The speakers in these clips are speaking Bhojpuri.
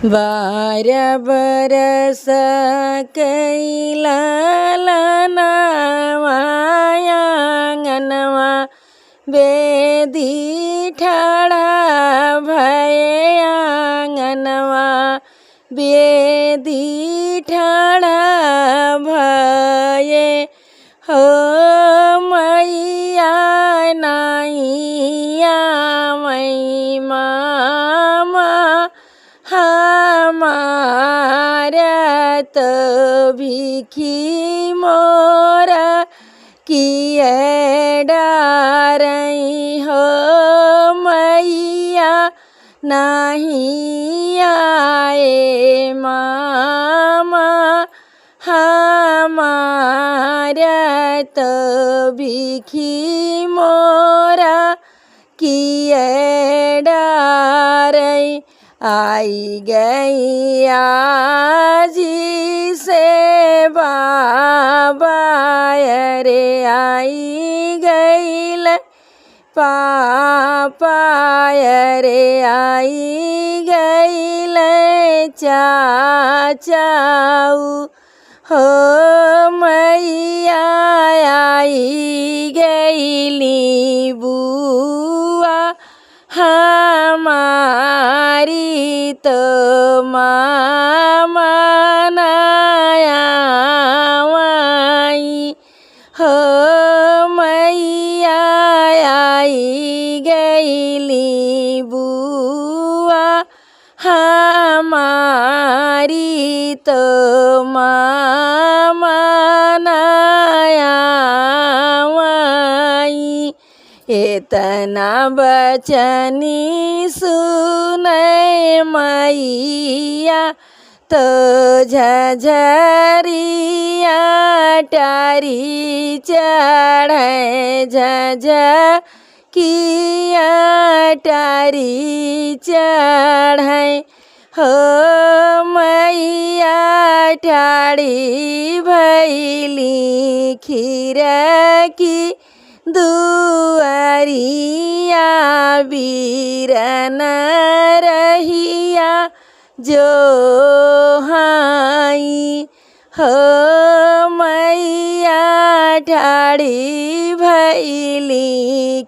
12 बरस कैला ललनवा आंगनवा बेदी ठाड़ा भये आंगनवा बेदी ठाड़ा भये हो मैया नाइया मई मामा हमारा तो भिखी मोरा किए डारई हो मैया नहीं आए मामा हमारा तो भिखी मोरा किए डारई आई गई आजी से बाबा रे आई गई पापा रे आई गई चाचाऊ हो मैया आई गईली बुआ हमारी तो मामा नायावाई हो मैया आई गईली बुआ हमारी तो मामा नायावाई इतना बचनी सुनै मैया तो झझरिया टारी चढ़े किया टारी चढ़े हो मैया ठाड़ी भैली खीरकी दुआरिया बीरन रहिया जो हाई हो मैया ठाड़ी भैली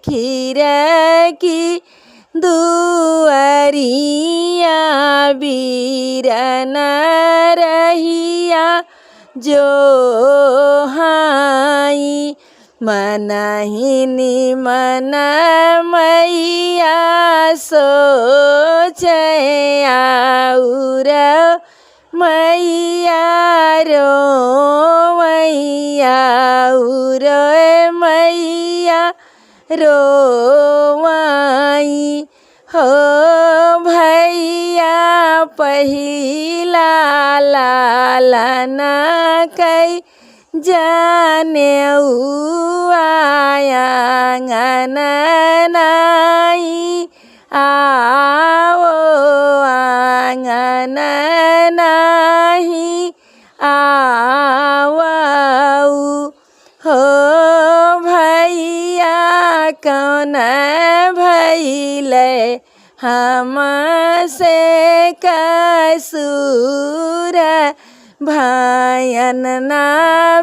खीरकी दुआरिया बीरन रहिया जो हाई मनहिनी मन मैया सोचे आउर मैया रो मैया उरो मैया रोवाई हो भैया पहिला लालना कई जाने आया नाई आओ आंगन नहीं आओ हो भैया कौन भैले हमसे कसूर भायन ना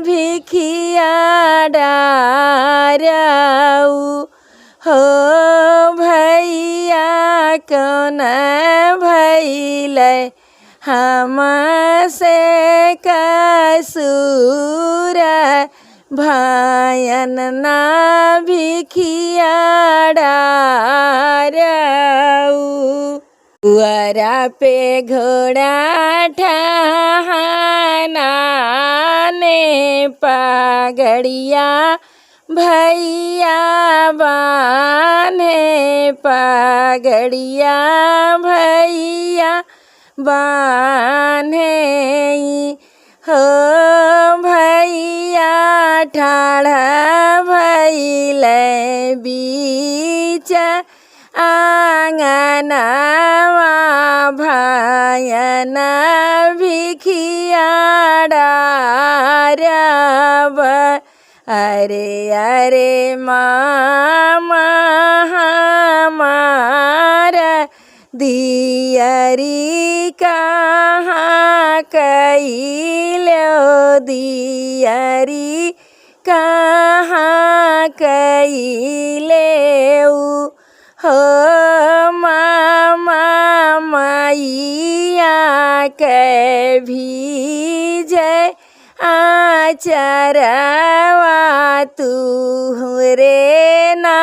भिखिया डाराऊ हो भैया कौन भैले हमसे कसूर भायन ना भिखिया डाराऊ पुअरा पे घोड़ा ठहाना ने पगड़िया भैया बाने पगड़िया भैया बाने हो भैया ठाड़ा भैले बीच आंगनवा भायन भिखिया डारब अरे अरे मामा हमारा दियरी कहाँ कैलो दियरी कहाँ कैलेऊ हो मामा मैया के भीजे आचरवा तू रे ना